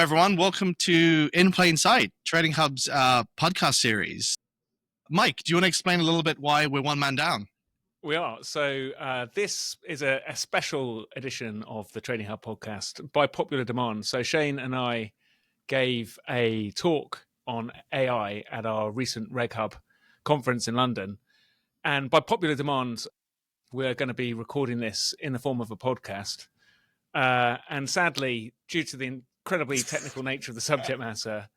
everyone. Welcome to In Plain Sight, TradingHub's podcast series. Mike, do you want to explain a little bit why we're one man down? We are. So this is a special edition of the Trading Hub podcast by popular demand. So Shane and I gave a talk on AI at our recent Reg Hub conference in London. And by popular demand, we're going to be recording this in the form of a podcast. And sadly, due to the incredibly technical nature of the subject matter,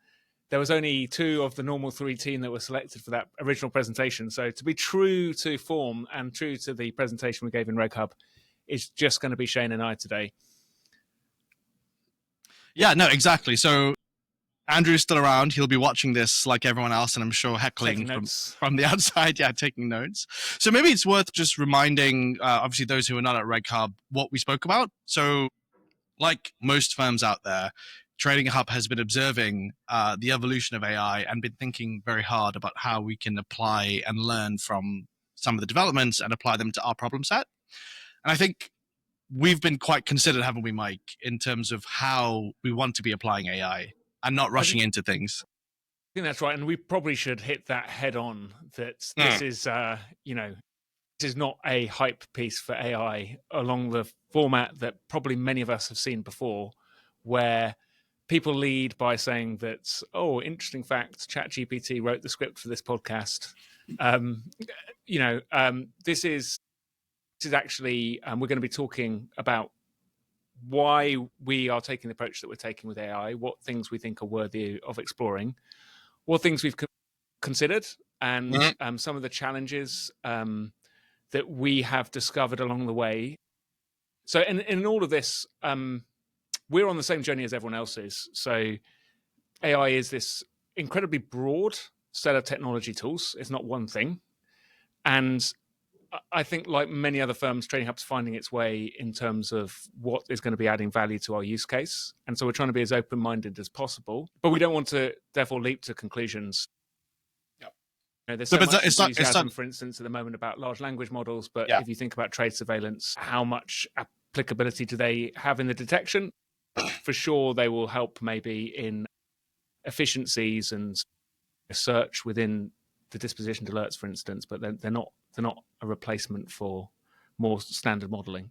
there was only 2 of the normal 3 team that were selected for that original presentation. So to be true to form and true to the presentation we gave in Reg Hub, it's just going to be Shane and I today. Yeah, no, exactly. So Andrew's still around. He'll be watching this like everyone else, and I'm sure heckling from the outside. Yeah, taking notes. So maybe it's worth just reminding, obviously, those who are not at Reg Hub, what we spoke about. So like most firms out there, TradingHub has been observing the evolution of AI and been thinking very hard about how we can apply and learn from some of the developments and apply them to our problem set. And I think we've been quite considered, haven't we, Mike, in terms of how we want to be applying AI and not rushing into things. I think that's right. And we probably should hit that head on, that this is, this is not a hype piece for AI along the format that probably many of us have seen before, where people lead by saying that, oh, interesting fact, ChatGPT wrote the script for this podcast. This is actually, we're going to be talking about why we are taking the approach that we're taking with AI, what things we think are worthy of exploring, what things we've considered, and some of the challenges that we have discovered along the way. So in all of this, we're on the same journey as everyone else is. So AI is this incredibly broad set of technology tools. It's not one thing. And I think, like many other firms, TradingHub's finding its way in terms of what is going to be adding value to our use case. And so we're trying to be as open-minded as possible, but we don't want to therefore leap to conclusions. There's so much enthusiasm, for instance, at the moment about large language models, but if you think about trade surveillance, how much applicability do they have in the detection? For sure, they will help maybe in efficiencies and search within the disposition alerts, for instance, but they're not a replacement for more standard modeling.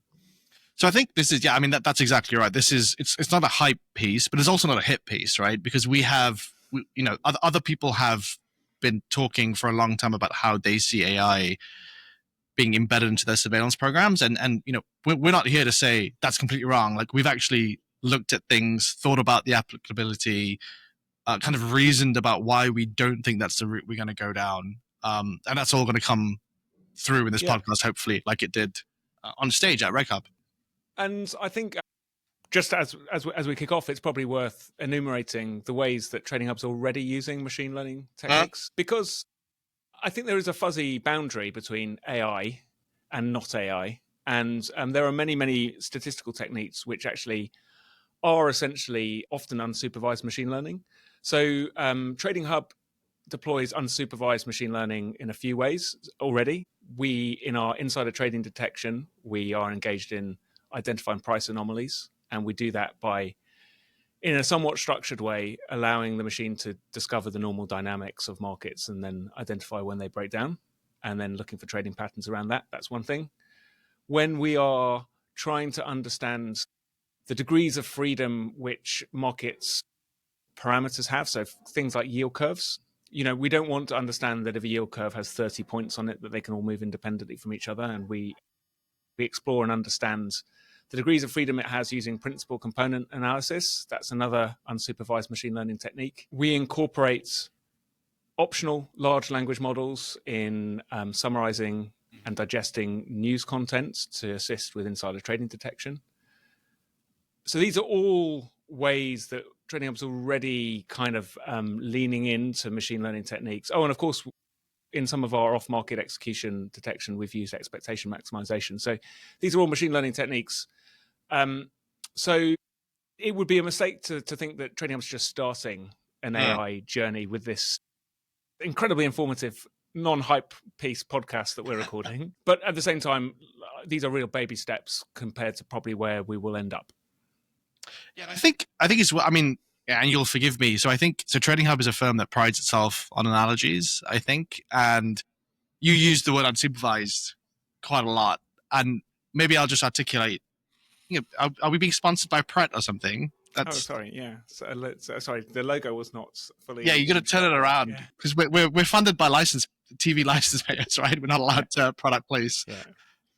So I think this is, that's exactly right. It's not a hype piece, but it's also not a hit piece, right? Because other people have been talking for a long time about how they see AI being embedded into their surveillance programs. And we're not here to say that's completely wrong. Like, we've actually looked at things, thought about the applicability, kind of reasoned about why we don't think that's the route we're going to go down. And that's all going to come through in this podcast, hopefully, like it did on stage at Reg Hub. And I think just as we kick off, it's probably worth enumerating the ways that TradingHub's already using machine learning techniques, because I think there is a fuzzy boundary between AI and not AI. And there are many, many statistical techniques which actually are essentially often unsupervised machine learning. So TradingHub deploys unsupervised machine learning in a few ways already. We, in our insider trading detection, we are engaged in identifying price anomalies. And we do that by, in a somewhat structured way, allowing the machine to discover the normal dynamics of markets and then identify when they break down, and then looking for trading patterns around that. That's one thing. When we are trying to understand the degrees of freedom which markets parameters have, so things like yield curves, we don't want to understand that if a yield curve has 30 points on it, that they can all move independently from each other. And we explore and understand the degrees of freedom it has using principal component analysis. That's another unsupervised machine learning technique. We incorporate optional large language models in summarizing and digesting news content to assist with insider trading detection. So these are all ways that TradingHub's already kind of leaning into machine learning techniques. Oh, and of course, in some of our off-market execution detection, we've used expectation maximization. So these are all machine learning techniques. So it would be a mistake to think that TradingHub's just starting an AI journey with this incredibly informative, non-hype piece podcast that we're recording. But at the same time, these are real baby steps compared to probably where we will end up. Yeah, I think it's, Yeah, and you'll forgive me. So I think TradingHub is a firm that prides itself on analogies, I think, and you use the word unsupervised quite a lot. And maybe I'll just articulate. Are we being sponsored by Pret or something? Sorry, yeah. Sorry, the logo was not fully. Yeah, you got to turn it around because we're funded by TV license payers, right? We're not allowed to product place. Yeah.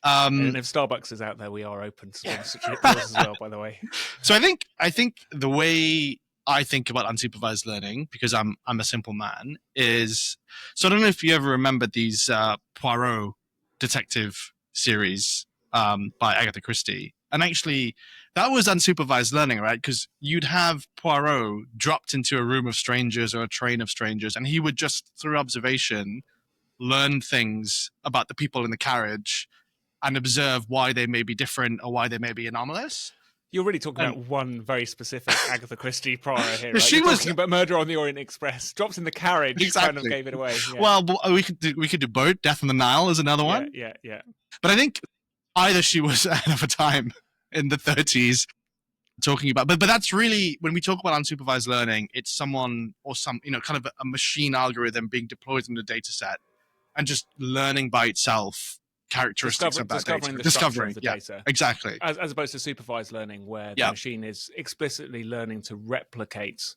And if Starbucks is out there, we are open to sponsorship deals as well, by the way. So I think the way I think about unsupervised learning, because I'm a simple man, is so I don't know if you ever remember these Poirot detective series by Agatha Christie, and actually that was unsupervised learning, right? Because you'd have Poirot dropped into a room of strangers or a train of strangers, and he would just through observation learn things about the people in the carriage and observe why they may be different or why they may be anomalous. You're really talking about one very specific Agatha Christie prior here, right? She was talking about Murder on the Orient Express. Drops in the carriage, kind of gave it away. Yeah. Well, we could do both. Death on the Nile is another one. Yeah. But I think either she was ahead of her time in the 30s talking about, but that's really, when we talk about unsupervised learning, it's someone or some, kind of a machine algorithm being deployed in a data set and just learning by itself characteristics of that data. Discovering the data. Exactly. As opposed to supervised learning, where the machine is explicitly learning to replicate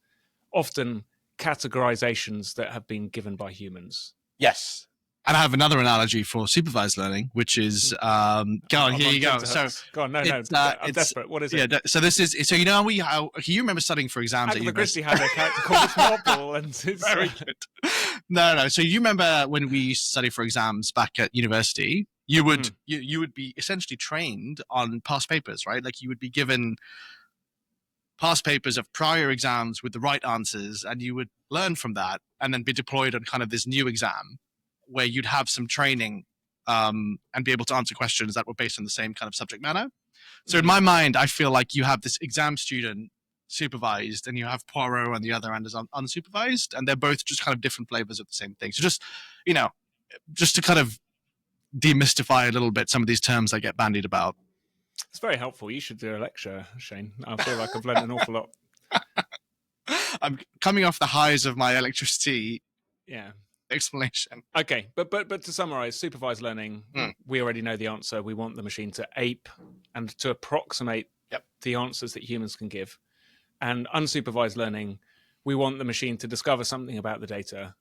often categorizations that have been given by humans. Yes. And I have another analogy for supervised learning, which is, go on, here you go. So, go on, I'm desperate. What is it? Yeah, so this is, so how you remember studying for exams Agatha Christie had a character called Marple, and it's very good. No. So you remember when we used to study for exams back at university, you would you would be essentially trained on past papers, right? Like you would be given past papers of prior exams with the right answers, and you would learn from that and then be deployed on kind of this new exam where you'd have some training and be able to answer questions that were based on the same kind of subject matter. So in my mind, I feel like you have this exam student supervised and you have Poirot on the other end as unsupervised, and they're both just kind of different flavors of the same thing. So just to kind of demystify a little bit some of these terms that get bandied about. It's very helpful. You should do a lecture, Shane. I feel like I've learned an awful lot. I'm coming off the highs of my electricity explanation. Okay, but to summarize, supervised learning, we already know the answer. We want the machine to ape and to approximate the answers that humans can give. And unsupervised learning, we want the machine to discover something about the data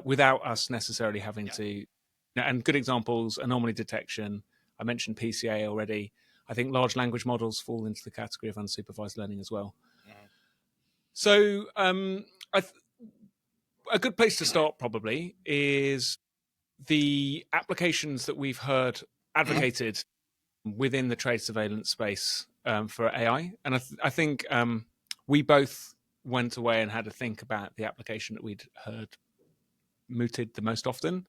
without us necessarily having to. And good examples, anomaly detection. I mentioned PCA already. I think large language models fall into the category of unsupervised learning as well. So a good place to start probably is the applications that we've heard advocated within the trade surveillance space for AI. And I think we both went away and had to think about the application that we'd heard mooted the most often.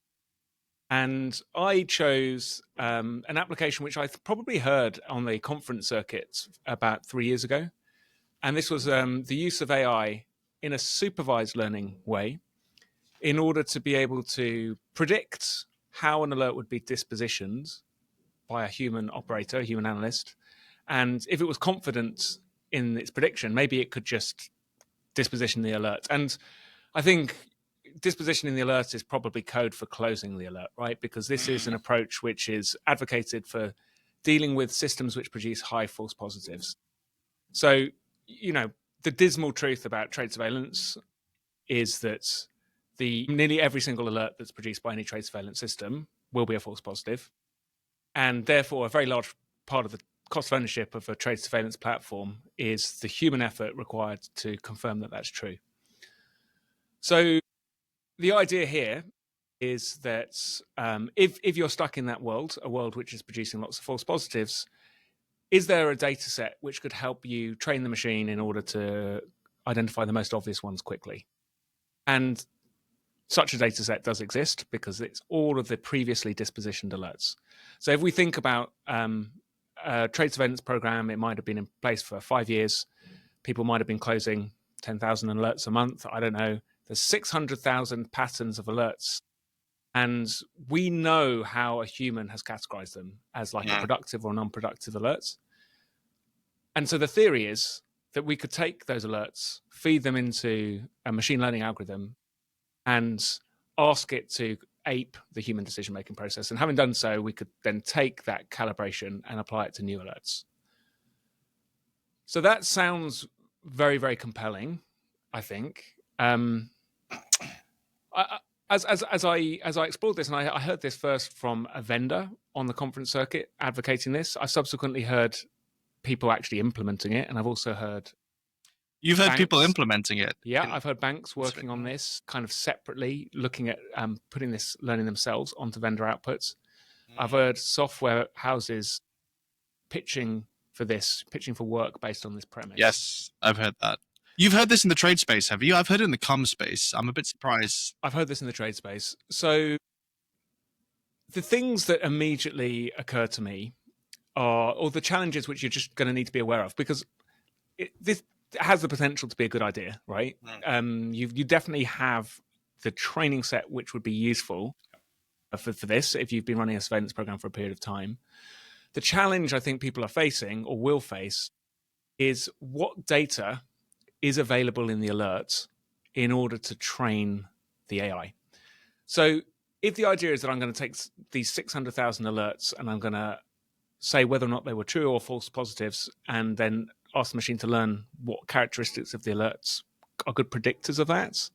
And I chose an application which I probably heard on the conference circuit about 3 years ago. And this was the use of AI in a supervised learning way in order to be able to predict how an alert would be dispositioned by a human operator, a human analyst. And if it was confident in its prediction, maybe it could just disposition the alert. And I think dispositioning the alert is probably code for closing the alert, right? Because this is an approach which is advocated for dealing with systems which produce high false positives. So, the dismal truth about trade surveillance is that nearly every single alert that's produced by any trade surveillance system will be a false positive. And therefore, a very large part of the cost of ownership of a trade surveillance platform is the human effort required to confirm that that's true. So the idea here is that if you're stuck in that world, a world which is producing lots of false positives, is there a data set which could help you train the machine in order to identify the most obvious ones quickly? And such a data set does exist because it's all of the previously dispositioned alerts. So if we think about a trade surveillance program, it might have been in place for 5 years. People might have been closing 10,000 alerts a month. I don't know. There's 600,000 patterns of alerts. And we know how a human has categorized them as like a productive or non-productive alert. And so the theory is that we could take those alerts, feed them into a machine learning algorithm, and ask it to ape the human decision-making process. And having done so, we could then take that calibration and apply it to new alerts. So that sounds very, very compelling, I think. As I explored this, and I heard this first from a vendor on the conference circuit advocating this, I subsequently heard people actually implementing it, and I've also heard you've heard people implementing it. Yeah, I've heard banks working on this kind of separately, looking at putting this learning themselves onto vendor outputs. I've heard software houses pitching for work based on this premise. Yes, I've heard that. You've heard this in the trade space, have you? I've heard it in the comm space. I'm a bit surprised. I've heard this in the trade space. So the things that immediately occur to me are, or the challenges which you're just going to need to be aware of, because this has the potential to be a good idea, right? You definitely have the training set which would be useful for this if you've been running a surveillance program for a period of time. The challenge I think people are facing or will face is what data is available in the alerts in order to train the AI. So if the idea is that I'm going to take these 600,000 alerts and I'm going to say whether or not they were true or false positives, and then ask the machine to learn what characteristics of the alerts are good predictors of that,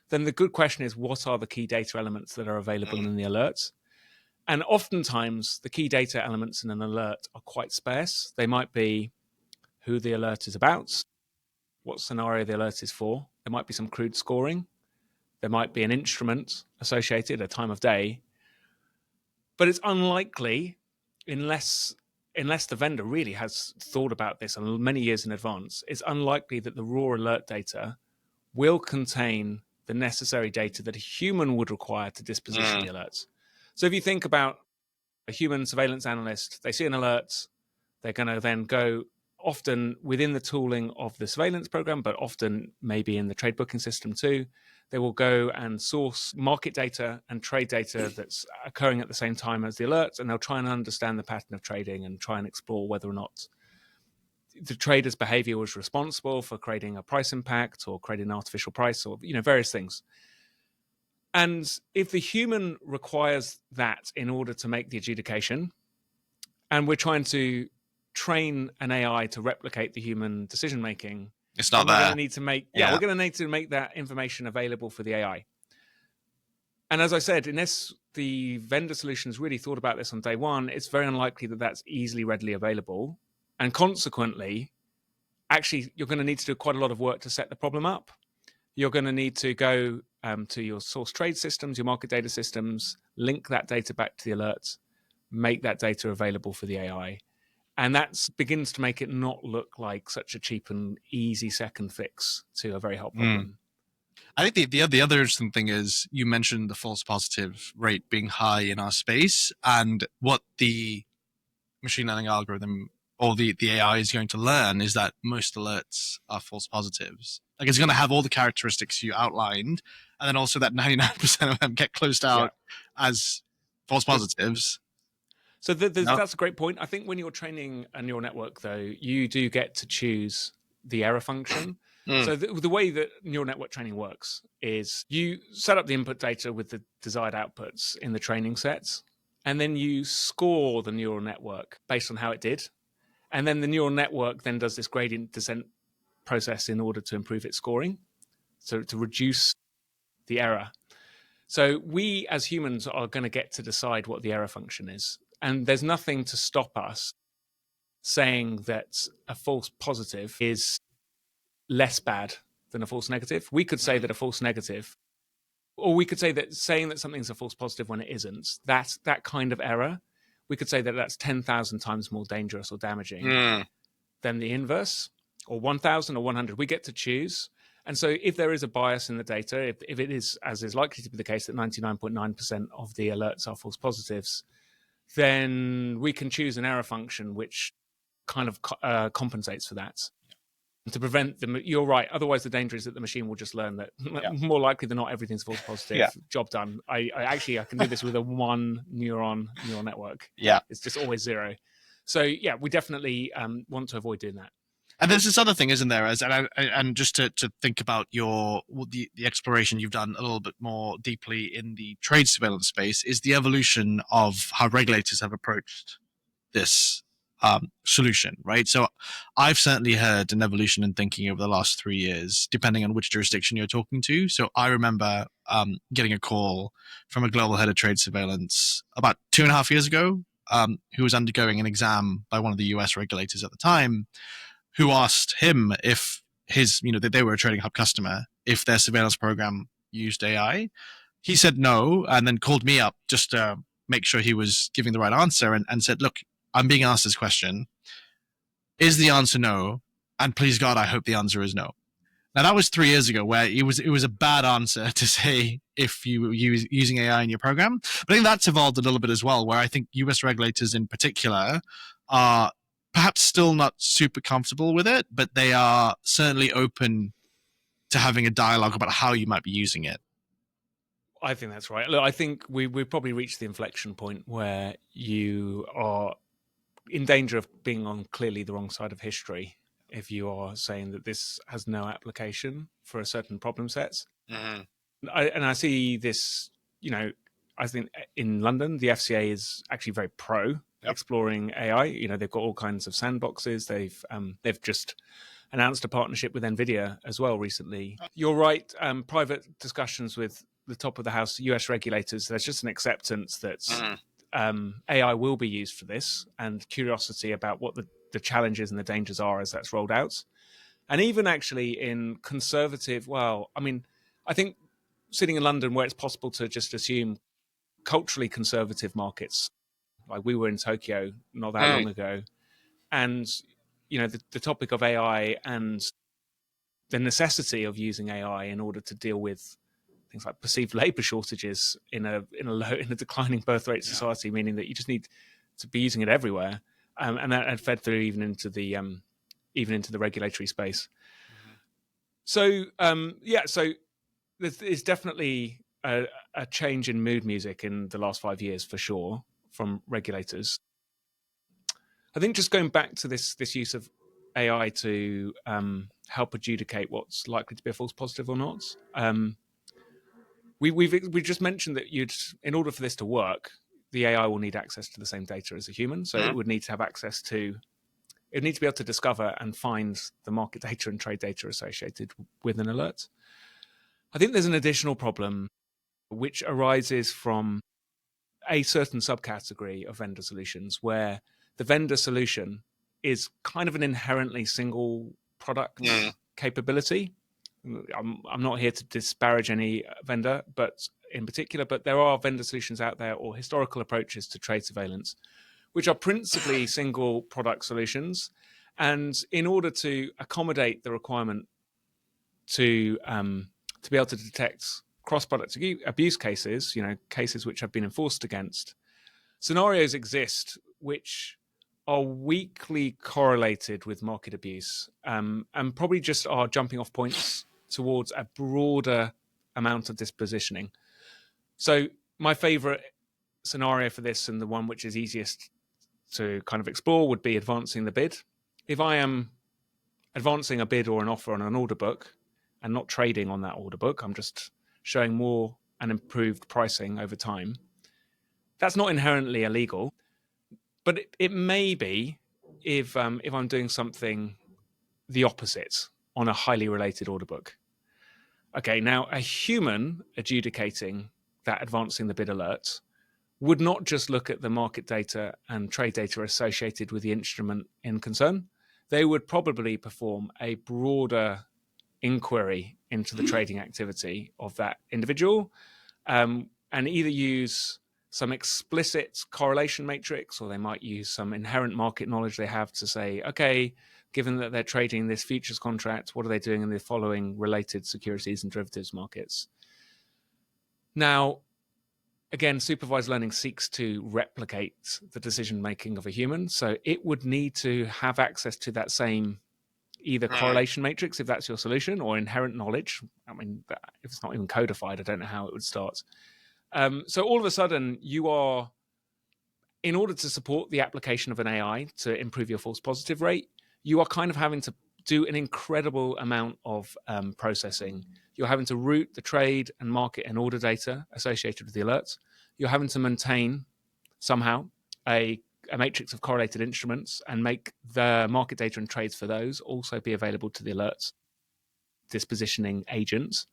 then the good question is, what are the key data elements that are available in the alerts? And oftentimes, the key data elements in an alert are quite sparse. They might be who the alert is about, what scenario the alert is for. There might be some crude scoring. There might be an instrument associated, a time of day. But it's unlikely, unless the vendor really has thought about this many years in advance, it's unlikely that the raw alert data will contain the necessary data that a human would require to disposition the alerts. So if you think about a human surveillance analyst, they see an alert, they're going to then go, often within the tooling of the surveillance program, but often maybe in the trade booking system too, they will go and source market data and trade data that's occurring at the same time as the alerts, and they'll try and understand the pattern of trading and try and explore whether or not the trader's behavior was responsible for creating a price impact or creating an artificial price, or various things. And if the human requires that in order to make the adjudication, and we're trying to train an AI to replicate the human decision making, it's not there. We're going to need to make we're going to need to make that information available for the AI. And as I said, unless the vendor solutions really thought about this on day one, it's very unlikely that that's easily readily available. And consequently, actually, you're going to need to do quite a lot of work to set the problem up. You're going to need to go to your source trade systems, your market data systems, link that data back to the alerts, make that data available for the AI. And that begins to make it not look like such a cheap and easy second fix to a very hot problem. I think the other interesting thing is you mentioned the false positive rate being high in our space, and what the machine learning algorithm or the AI is going to learn is that most alerts are false positives. Like, it's going to have all the characteristics you outlined, and then also that 99% of them get closed out as false positives. So that's a great point. I think when you're training a neural network, though, you do get to choose the error function. So the way that neural network training works is you set up the input data with the desired outputs in the training sets, and then you score the neural network based on how it did. And then the neural network then does this gradient descent process in order to improve its scoring, so to reduce the error. So we as humans are going to get to decide what the error function is. And there's nothing to stop us saying that a false positive is less bad than a false negative. We could say that a false negative, or we could say that saying that something's a false positive when it isn't, that kind of error, we could say that that's 10,000 times more dangerous or damaging than the inverse, or 1,000 or 100. We get to choose. And so if there is a bias in the data, if it is, as is likely to be the case, that 99.9% of the alerts are false positives, then we can choose an error function which kind of compensates for that. To prevent them, you're right. Otherwise, the danger is that the machine will just learn that more likely than not, everything's false positive. Job done. I can do this with a one neural network. It's just always zero. So we definitely want to avoid doing that. And there's this other thing, isn't there? And just to think about the exploration you've done a little bit more deeply in the trade surveillance space is the evolution of how regulators have approached this solution, right? So I've certainly heard an evolution in thinking over the last 3 years, depending on which jurisdiction you're talking to. So I remember getting a call from a global head of trade surveillance about 2.5 years ago, who was undergoing an exam by one of the US regulators at the time, who asked him if that they were a TradingHub customer, if their surveillance program used AI. He said no, and then called me up just to make sure he was giving the right answer, and said, look, I'm being asked this question. Is the answer no? And please God, I hope the answer is no. Now that was 3 years ago, where it was a bad answer to say if you were using AI in your program. But I think that's evolved a little bit as well, where I think US regulators in particular are perhaps still not super comfortable with it, but they are certainly open to having a dialogue about how you might be using it. I think that's right. Look, I think we've probably reached the inflection point where you are in danger of being on clearly the wrong side of history if you are saying that this has no application for a certain problem sets. Mm-hmm. I see this, I think in London, the FCA is actually very pro exploring AI. They've got all kinds of sandboxes. They've just announced a partnership with NVIDIA as well recently. You're right. Private discussions with the top of the house, US regulators, there's just an acceptance that AI will be used for this, and curiosity about what the challenges and the dangers are as that's rolled out. And even actually in conservative, I think sitting in London where it's possible to just assume culturally conservative markets, like we were in Tokyo not that long ago, and the topic of AI and the necessity of using AI in order to deal with things like perceived labor shortages in a declining birth rate society, meaning that you just need to be using it everywhere, and that had fed through even into the regulatory space. Mm-hmm. So there's definitely a change in mood music in the last 5 years for sure from regulators. I think just going back to this use of AI to help adjudicate what's likely to be a false positive or not. We just mentioned that in order for this to work, the AI will need access to the same data as a human. So it would need to have access to, it needs to be able to discover and find the market data and trade data associated with an alert. I think there's an additional problem which arises from a certain subcategory of vendor solutions where the vendor solution is kind of an inherently single product capability. I'm not here to disparage any vendor, but there are vendor solutions out there or historical approaches to trade surveillance, which are principally single product solutions. And in order to accommodate the requirement to be able to detect cross-product abuse cases, cases which have been enforced against, scenarios exist which are weakly correlated with market abuse, and probably just are jumping off points towards a broader amount of dispositioning. So my favorite scenario for this, and the one which is easiest to kind of explore, would be advancing the bid. If I am advancing a bid or an offer on an order book and not trading on that order book, I'm just showing more and improved pricing over time, that's not inherently illegal. But it may be if I'm doing something the opposite on a highly related order book. Okay, now a human adjudicating that advancing the bid alert would not just look at the market data and trade data associated with the instrument in concern. They would probably perform a broader inquiry into the trading activity of that individual, and either use some explicit correlation matrix, or they might use some inherent market knowledge they have to say, okay, given that they're trading this futures contract, what are they doing in the following related securities and derivatives markets? Now, again, supervised learning seeks to replicate the decision-making of a human. So it would need to have access to that same either correlation matrix, if that's your solution, or inherent knowledge. I mean, if it's not even codified, I don't know how it would start. So all of a sudden, you are, in order to support the application of an AI to improve your false positive rate, you are kind of having to do an incredible amount of processing. You're having to route the trade and market and order data associated with the alerts. You're having to maintain somehow a matrix of correlated instruments and make the market data and trades for those also be available to the alerts dispositioning agents.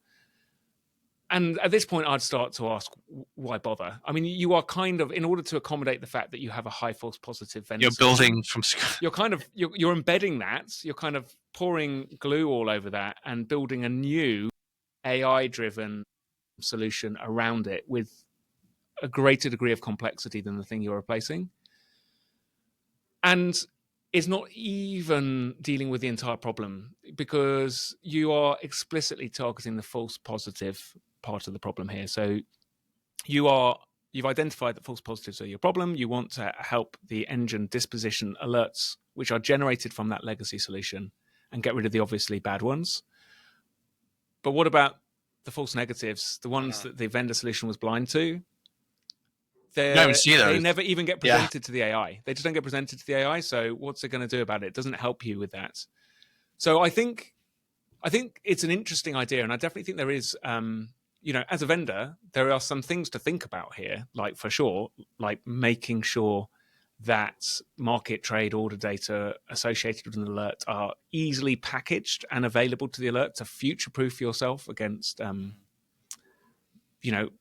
And at this point, I'd start to ask, why bother? I mean, you are kind of, in order to accommodate the fact that you have a high false positive vendor, you're building from scratch. You're embedding that. You're kind of pouring glue all over that and building a new AI-driven solution around it with a greater degree of complexity than the thing you're replacing. And it's not even dealing with the entire problem, because you are explicitly targeting the false positive part of the problem here. So you've identified that false positives are your problem. You want to help the engine disposition alerts which are generated from that legacy solution and get rid of the obviously bad ones. But what about the false negatives, the ones that the vendor solution was blind to? They never even get presented to the AI. They just don't get presented to the AI. So what's it going to do about it? It doesn't help you with that. So I think it's an interesting idea, and I definitely think there is, as a vendor, there are some things to think about here. Like for sure, like making sure that market trade order data associated with an alert are easily packaged and available to the alert to future-proof yourself against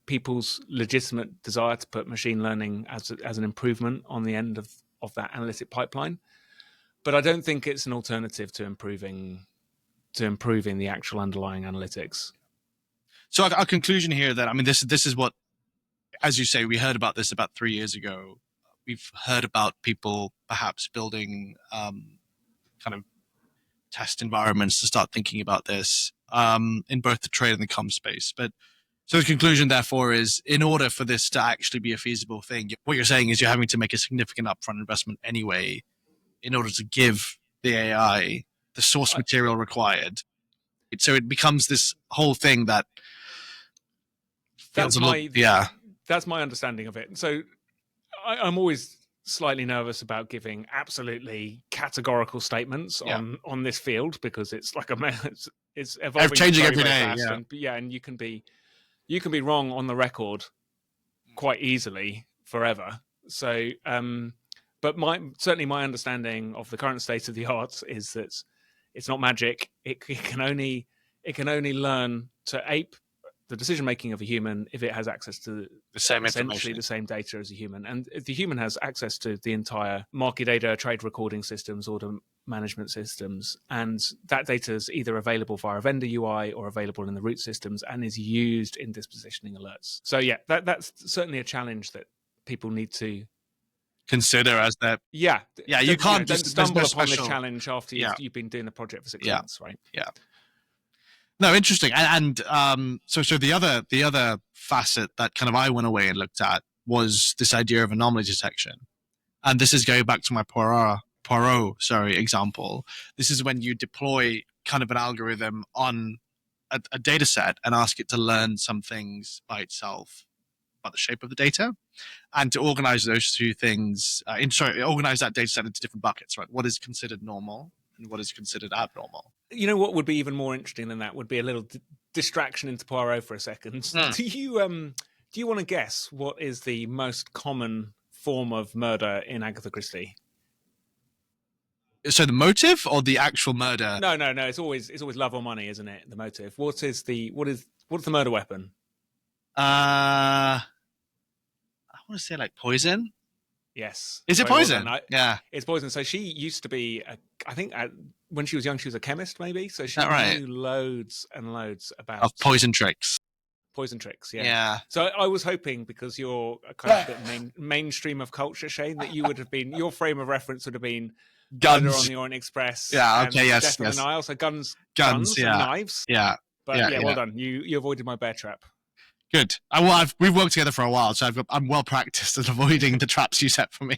people's legitimate desire to put machine learning as an improvement on the end of that analytic pipeline. But I don't think it's an alternative to improving the actual underlying analytics. So our conclusion here that, I mean, this is what, as you say, we heard about this about 3 years ago. We've heard about people perhaps building kind of test environments to start thinking about this in both the trade and the comm space. But so the conclusion, therefore, is in order for this to actually be a feasible thing, what you're saying is you're having to make a significant upfront investment anyway in order to give the AI the source material required. So it becomes this whole thing that feels that's my understanding of it. So I'm always slightly nervous about giving absolutely categorical statements on this field, because it's like it's evolving, changing very, every very day. fast. And you can be wrong on the record quite easily forever. So, but certainly my understanding of the current state of the art is that it's not magic. It can only learn to ape the decision making of a human if it has access to the same essentially the same data as a human. And if the human has access to the entire market data, trade recording systems, order management systems, and that data is either available via a vendor UI or available in the root systems and is used in dispositioning alerts. So yeah, that's certainly a challenge that people need to consider as that. Yeah. You can't just stumble upon this challenge after you've been doing the project for 6 months, right? Yeah. No, interesting. And so the other facet that kind of I went away and looked at was this idea of anomaly detection. And this is going back to my Poirot example. This is when you deploy kind of an algorithm on a data set and ask it to learn some things by itself about the shape of the data, and to organize those two things, organize that data set into different buckets, right? What is considered normal and what is considered abnormal. You know what would be even more interesting than that would be a little distraction into Poirot for a second. Do you want to guess what is the most common form of murder in Agatha Christie? So the motive or the actual murder? No. It's always love or money, isn't it? The motive. What's the murder weapon? I want to say like poison. Yes. Is it poison? Yeah, it's poison. So she used to be, when she was young, she was a chemist, maybe. So she knew loads and loads about poison tricks. Poison tricks, yeah. So I was hoping, because you're a kind of bit mainstream of culture, Shane, that you would have been, your frame of reference would have been guns on the Orient Express. Yeah. Okay. Yes. Death on the Nile. So guns, and knives. Yeah. But well done. You avoided my bear trap. Good. We've worked together for a while, so I'm well practiced at avoiding the traps you set for me.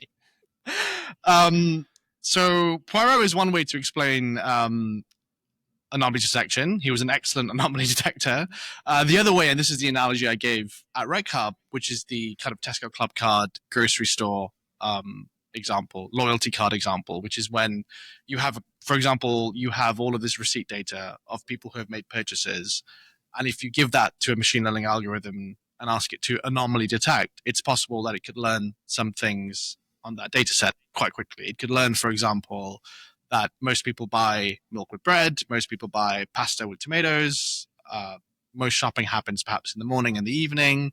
So Poirot is one way to explain anomaly detection. He was an excellent anomaly detector. The other way, and this is the analogy I gave at TradingHub, which is the kind of Tesco Club Card grocery store example, loyalty card example, which is when you have, for example, you have all of this receipt data of people who have made purchases. And if you give that to a machine learning algorithm and ask it to anomaly detect, it's possible that it could learn some things on that data set quite quickly. It could learn, for example, that most people buy milk with bread, most people buy pasta with tomatoes, most shopping happens perhaps in the morning and the evening.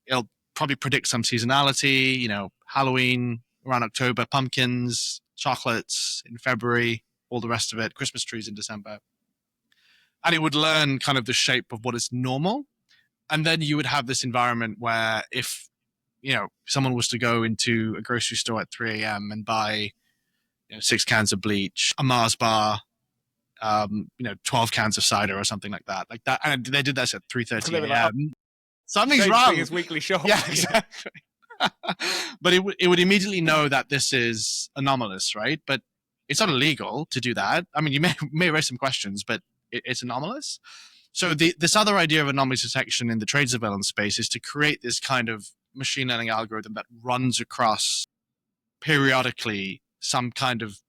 It'll probably predict some seasonality, Halloween around October, pumpkins, chocolates in February, all the rest of it, Christmas trees in December. And it would learn kind of the shape of what is normal. And then you would have this environment where if, someone was to go into a grocery store at 3 a.m. and buy 6 cans of bleach, a Mars bar, 12 cans of cider or something like that. And they did that at 3:30 a.m. Something's wrong. His weekly shop. Yeah, exactly. But it would immediately know that this is anomalous, right? But it's not illegal to do that. I mean, you may raise some questions, but it's anomalous. So this other idea of anomaly detection in the trade surveillance space is to create this kind of machine learning algorithm that runs across periodically some kind of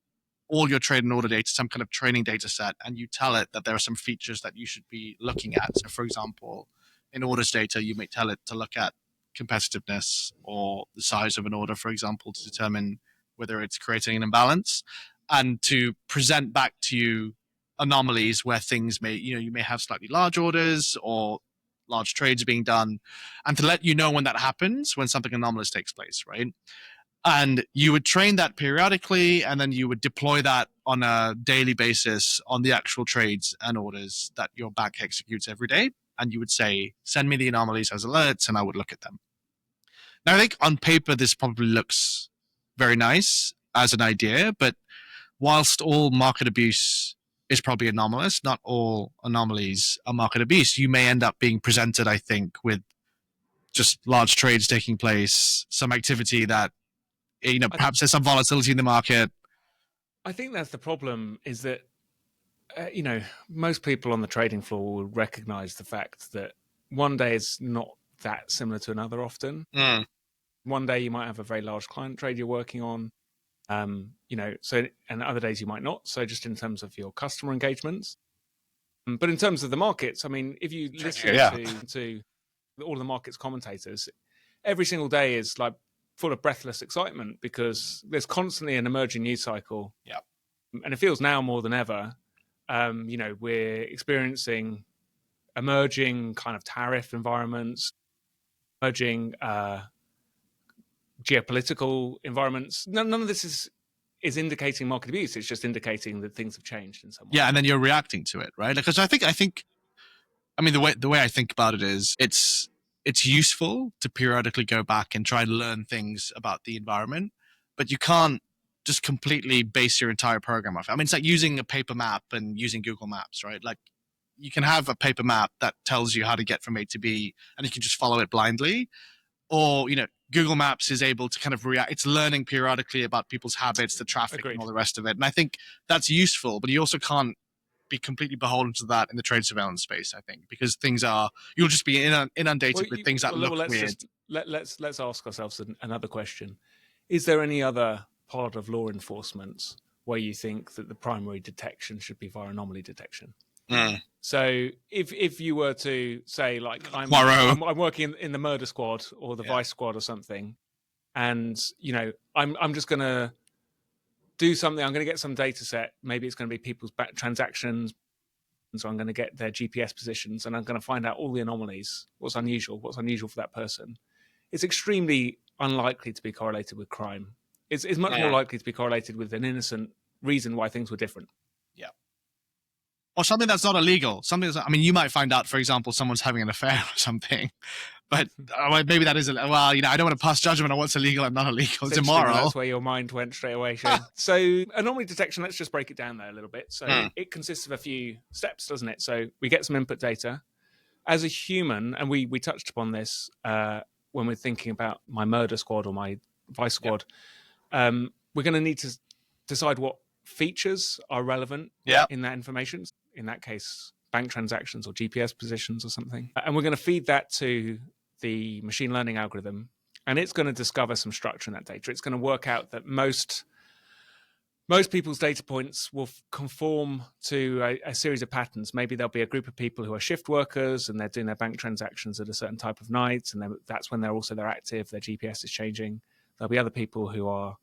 all your trade and order data, some kind of training data set, and you tell it that there are some features that you should be looking at. So, for example, in orders data, you may tell it to look at competitiveness or the size of an order, for example, to determine whether it's creating an imbalance, and to present back to you anomalies where things may, you may have slightly large orders or large trades being done, and to let you know when that happens, when something anomalous takes place, right? And you would train that periodically, and then you would deploy that on a daily basis on the actual trades and orders that your bank executes every day. And you would say, send me the anomalies as alerts, and I would look at them. Now, I think on paper, this probably looks very nice as an idea, but whilst all market abuse is probably anomalous, not all anomalies are market abuse. You may end up being presented, I think, with just large trades taking place, some activity that, perhaps there's some volatility in the market. I think that's the problem, is that, most people on the trading floor will recognize the fact that one day is not that similar to another often. One day you might have a very large client trade you're working on, and other days you might not. So just in terms of your customer engagements. But in terms of the markets, I mean, if you listen to all the markets commentators, every single day is like full of breathless excitement because there's constantly an emerging news cycle. Yeah. And it feels now more than ever, we're experiencing emerging kind of tariff environments, emerging geopolitical environments. None of this is indicating market abuse. It's just indicating that things have changed in some way. Yeah, and then you're reacting to it, right? Because I think, the way I think about it is it's useful to periodically go back and try to learn things about the environment, but you can't just completely base your entire program off. I mean, it's like using a paper map and using Google Maps, right? Like you can have a paper map that tells you how to get from A to B and you can just follow it blindly. Or, Google Maps is able to kind of react. It's learning periodically about people's habits, the traffic, Agreed. and all the rest of it. And I think that's useful, but you also can't be completely beholden to that in the trade surveillance space, I think, because you'll just be inundated with things that look weird. Let's ask ourselves another question. Is there any other part of law enforcement where you think that the primary detection should be via anomaly detection? So if you were to say, like, I'm working in the murder squad or the vice squad or something, and I'm just going to do something. I'm going to get some data set. Maybe it's going to be people's back transactions. And so I'm going to get their GPS positions and I'm going to find out all the anomalies, what's unusual for that person. It's extremely unlikely to be correlated with crime. It's much more likely to be correlated with an innocent reason why things were different. Yeah. Or something that's not illegal. You might find out, for example, someone's having an affair or something. But maybe that isn't. Well, I don't want to pass judgment on what's illegal and not illegal. It's immoral. That's where your mind went straight away, Shane. So anomaly detection, let's just break it down there a little bit. So it consists of a few steps, doesn't it? So we get some input data. As a human, and we touched upon this when we're thinking about my murder squad or my vice squad, we're going to need to decide what features are relevant in that information. In that case, bank transactions or GPS positions or something. And we're going to feed that to the machine learning algorithm. and it's going to discover some structure in that data. It's going to work out that most people's data points will conform to a series of patterns. Maybe there'll be a group of people who are shift workers and they're doing their bank transactions at a certain type of night, and that's when they're active, their GPS is changing. There'll be other people who are,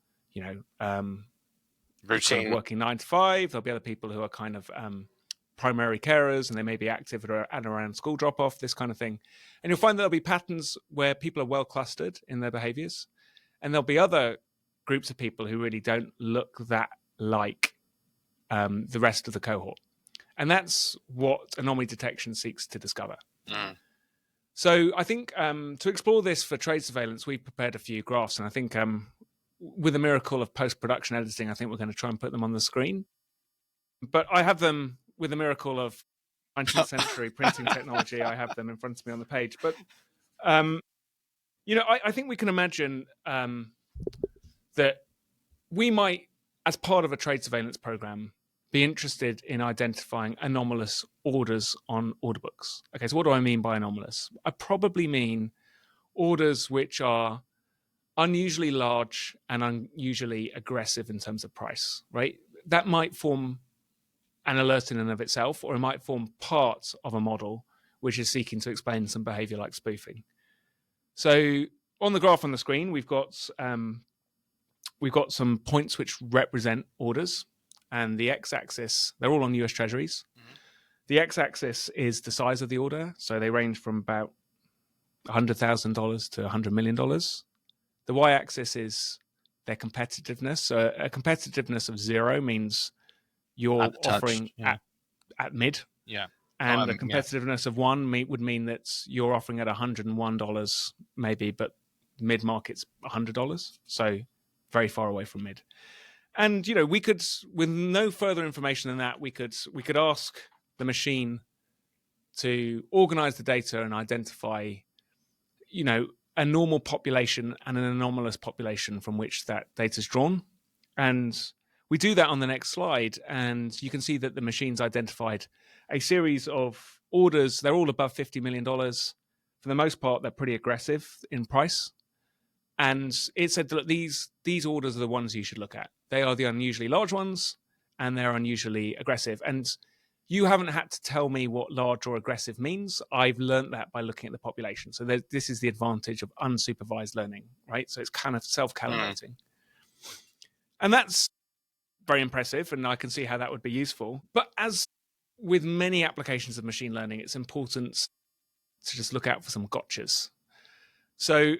routine, kind of working 9 to 5. There'll be other people who are kind of primary carers, and they may be active at around school drop-off, this kind of thing. And you'll find there'll be patterns where people are well clustered in their behaviors, and there'll be other groups of people who really don't look that like the rest of the cohort. And that's what anomaly detection seeks to discover. So I think to explore this for trade surveillance, we've prepared a few graphs, and I think with the miracle of post-production editing, I think we're going to try and put them on the screen. But I have them with the miracle of 19th century printing technology. I have them in front of me on the page. But, I think we can imagine that we might, as part of a trade surveillance program, be interested in identifying anomalous orders on order books. Okay, so what do I mean by anomalous? I probably mean orders which are unusually large and unusually aggressive in terms of price, right? That might form an alert in and of itself, or it might form part of a model which is seeking to explain some behavior like spoofing. So on the graph on the screen, we've got some points which represent orders, and the x-axis, they're all on US Treasuries. The x-axis is the size of the order, so they range from about $100,000 to $100 million. The y-axis is their competitiveness. So a competitiveness of 0 means you're offering at mid. Yeah. And a competitiveness of 1 would mean that you're offering at $101 maybe, but mid market's $100. So very far away from mid. And, we could, with no further information than that, we could ask the machine to organize the data and identify, a normal population and an anomalous population from which that data is drawn. And we do that on the next slide, and you can see that the machine's identified a series of orders. They're all above $50 million. For the most part, they're pretty aggressive in price. And it said that these orders are the ones you should look at. They are the unusually large ones, and they're unusually aggressive. And you haven't had to tell me what large or aggressive means. I've learned that by looking at the population. So this is the advantage of unsupervised learning, right? So it's kind of self-calibrating. And that's very impressive, and I can see how that would be useful. But as with many applications of machine learning, it's important to just look out for some gotchas. So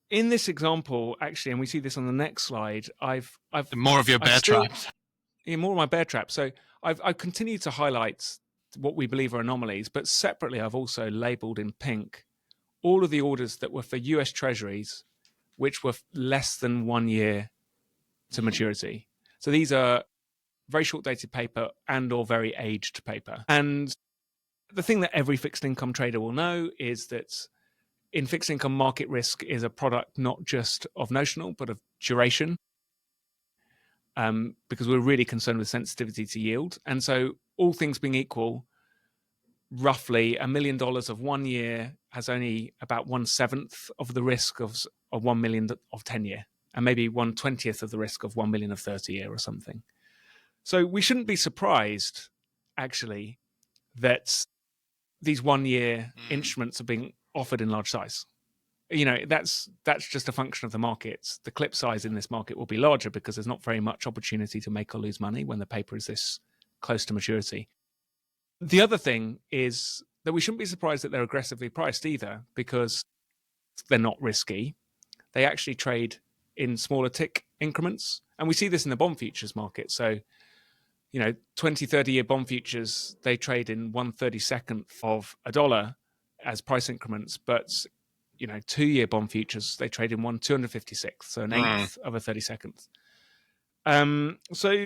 in this example, actually, and we see this on the next slide, I've more of your bear trap. Yeah, more of my bear trap. So I've continued to highlight what we believe are anomalies, but separately, I've also labeled in pink all of the orders that were for US Treasuries, which were less than 1 year to maturity. So these are very short dated paper and or very aged paper. And the thing that every fixed income trader will know is that in fixed income, market risk is a product not just of notional, but of duration, because we're really concerned with sensitivity to yield. And so all things being equal, roughly $1 million of 1 year has only about 1/7 of the risk of 1 million of 10 year, and maybe 1/20 of the risk of 1 million of 30 year or something. So we shouldn't be surprised, actually, that these 1 year instruments are being offered in large size. That's just a function of the markets. The clip size in this market will be larger because there's not very much opportunity to make or lose money when the paper is this close to maturity. The other thing is that we shouldn't be surprised that they're aggressively priced either, because they're not risky. They actually trade in smaller tick increments. And we see this in the bond futures market. So, 20, 30-year bond futures, they trade in 1/32 of a dollar as price increments. But, 2-year bond futures, they trade in 1/256th, so an eighth of a 32nd. So,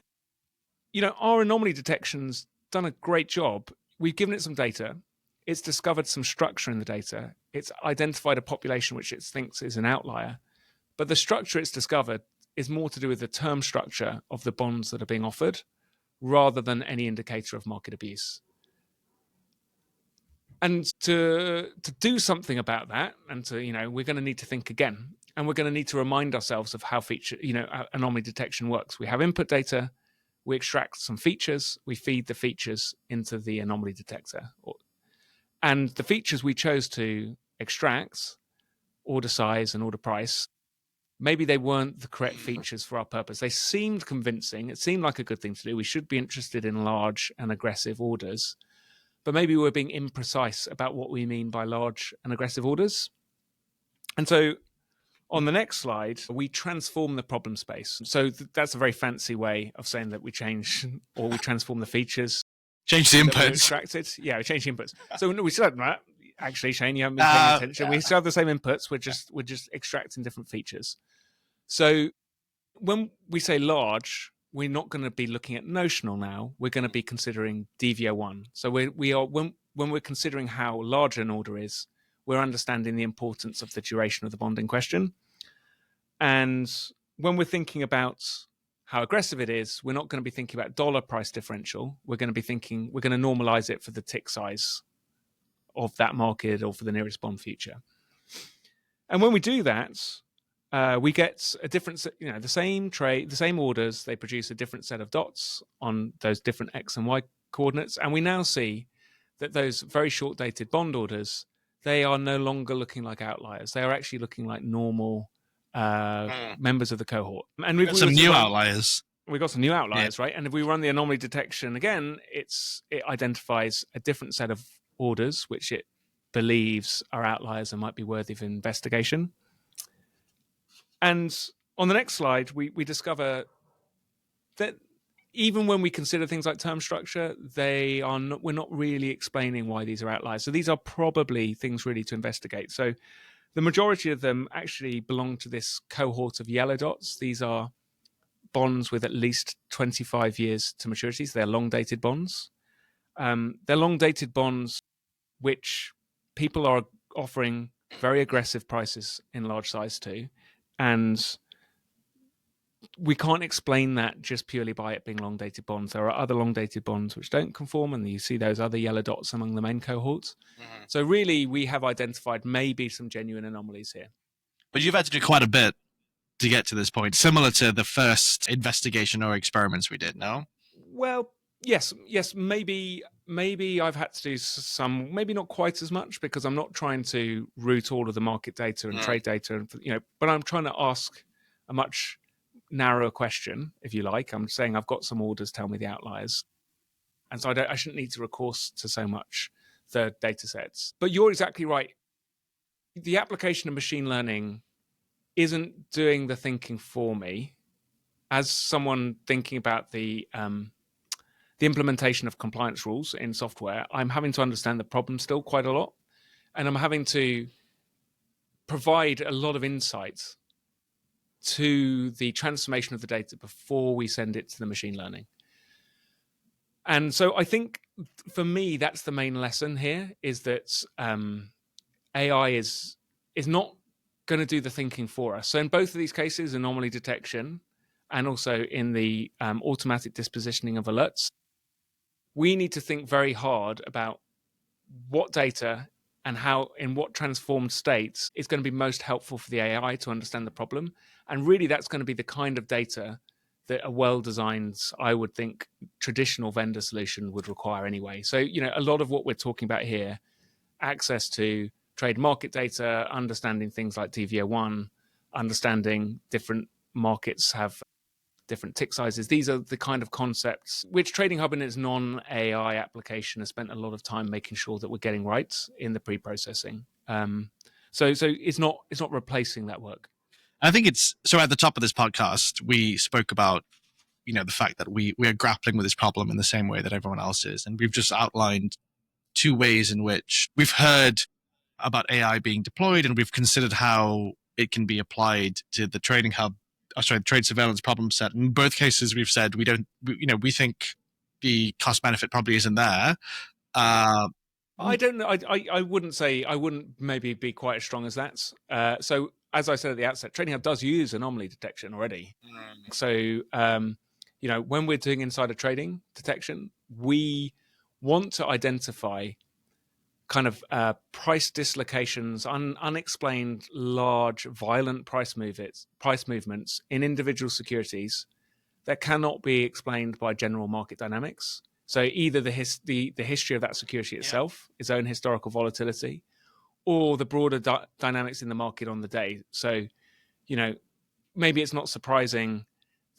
our anomaly detection's done a great job. We've given it some data. It's discovered some structure in the data. It's identified a population which it thinks is an outlier. But the structure it's discovered is more to do with the term structure of the bonds that are being offered, rather than any indicator of market abuse. And to do something about that, and we're going to need to think again. and we're going to need to remind ourselves of how anomaly detection works. We have input data, we extract some features, we feed the features into the anomaly detector. And the features we chose to extract, order size and order price, maybe they weren't the correct features for our purpose. They seemed convincing. It seemed like a good thing to do. We should be interested in large and aggressive orders, but maybe we're being imprecise about what we mean by large and aggressive orders. And so on the next slide, we transform the problem space. So that's a very fancy way of saying that we change or we transform the features. Change the inputs. Extracted. Yeah, we change the inputs. So we still have that. Actually, Shane, you haven't been paying attention. Yeah. We still have the same inputs. We're just extracting different features. So when we say large, we're not going to be looking at notional now. We're going to be considering DV01. So we are when we're considering how large an order is, we're understanding the importance of the duration of the bond in question. And when we're thinking about how aggressive it is, we're not going to be thinking about dollar price differential. We're going to normalize it for the tick size of that market or for the nearest bond future. And when we do that, we get a different, the same trade, the same orders, they produce a different set of dots on those different X and Y coordinates. And we now see that those very short dated bond orders, they are no longer looking like outliers. They are actually looking like normal members of the cohort. And we've got some new outliers. We've got some new outliers, right? And if we run the anomaly detection again, it identifies a different set of orders, which it believes are outliers and might be worthy of investigation. And on the next slide, we discover that even when we consider things like term structure, we're not really explaining why these are outliers. So these are probably things really to investigate. So the majority of them actually belong to this cohort of yellow dots. These are bonds with at least 25 years to maturity. So they're long-dated bonds. They're long-dated bonds which people are offering very aggressive prices in large size to. And we can't explain that just purely by it being long-dated bonds. There are other long-dated bonds which don't conform, and you see those other yellow dots among the main cohorts. Mm-hmm. So really, we have identified maybe some genuine anomalies here. But you've had to do quite a bit to get to this point, similar to the first investigation or experiments we did, no? Well, yes, maybe I've had to do some, maybe not quite as much, because I'm not trying to route all of the market data and trade data, but I'm trying to ask a much narrower question, if you like. I'm saying I've got some orders, tell me the outliers. And so I shouldn't need to recourse to so much third data sets. But you're exactly right. The application of machine learning isn't doing the thinking for me. As someone thinking about the implementation of compliance rules in software, I'm having to understand the problem still quite a lot. And I'm having to provide a lot of insight to the transformation of the data before we send it to the machine learning. And so I think for me, that's the main lesson here, is that AI is not going to do the thinking for us. So in both of these cases, anomaly detection and also in the automatic dispositioning of alerts, we need to think very hard about what data and how, in what transformed states, is going to be most helpful for the AI to understand the problem. And really, that's going to be the kind of data that a well-designed, I would think, traditional vendor solution would require anyway. So, a lot of what we're talking about here, access to trade market data, understanding things like DV01, understanding different markets have different tick sizes. These are the kind of concepts which TradingHub in its non-AI application has spent a lot of time making sure that we're getting right in the pre-processing. So it's not replacing that work. I think so at the top of this podcast, we spoke about, the fact that we are grappling with this problem in the same way that everyone else is. And we've just outlined two ways in which we've heard about AI being deployed, and we've considered how it can be applied to the TradingHub, trade surveillance problem set. In both cases, we've said we think the cost benefit probably isn't there. I don't know. I wouldn't maybe be quite as strong as that. So as I said at the outset, TradingHub does use anomaly detection already. So when we're doing insider trading detection, we want to identify kind of price dislocations, unexplained, large, violent price movements in individual securities that cannot be explained by general market dynamics. So either the history of that security itself, its own historical volatility, or the broader dynamics in the market on the day. So, maybe it's not surprising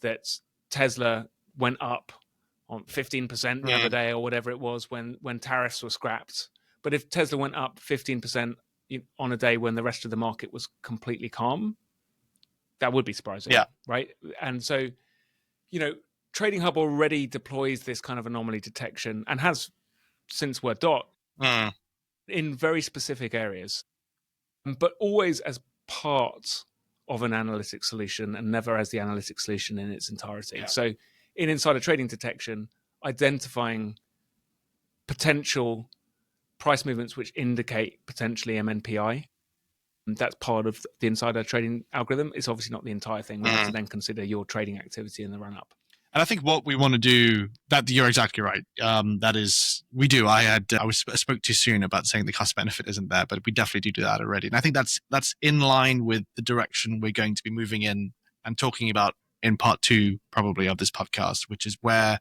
that Tesla went up on 15% the other day or whatever it was when tariffs were scrapped. But if Tesla went up 15% on a day when the rest of the market was completely calm, that would be surprising, right? And so, TradingHub already deploys this kind of anomaly detection and has since Word Dot in very specific areas, but always as part of an analytic solution and never as the analytic solution in its entirety. Yeah. So in insider trading detection, identifying potential price movements which indicate potentially MNPI, and that's part of the insider trading algorithm. It's obviously not the entire thing. We have to then consider your trading activity in the run-up. And I think what we want to do, that you're exactly right. That is, we do. I spoke too soon about saying the cost benefit isn't there, but we definitely do that already. And I think that's in line with the direction we're going to be moving in and talking about in part 2, probably, of this podcast, which is where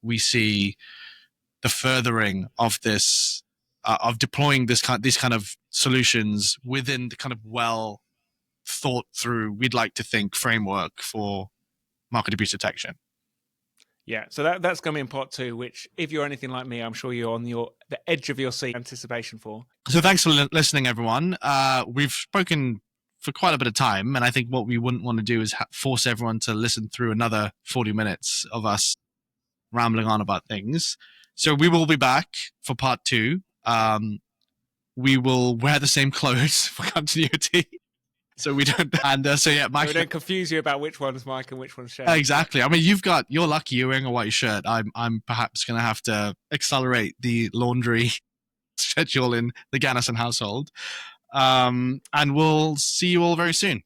we see the furthering of this, of deploying these kind of solutions within the kind of well thought through, we'd like to think, framework for market abuse detection. Yeah, so that's going to be in part 2, which, if you're anything like me, I'm sure you're on the edge of your seat, anticipation for. So thanks for listening, everyone. We've spoken for quite a bit of time, and I think what we wouldn't want to do is force everyone to listen through another 40 minutes of us rambling on about things. So we will be back for part 2. We will wear the same clothes for continuity. So we don't, and Mike, we don't confuse you about which one's Mike and which one's Shane. Exactly. I mean, you're lucky you're wearing a white shirt. I'm perhaps going to have to accelerate the laundry schedule in the Gannison household. And we'll see you all very soon.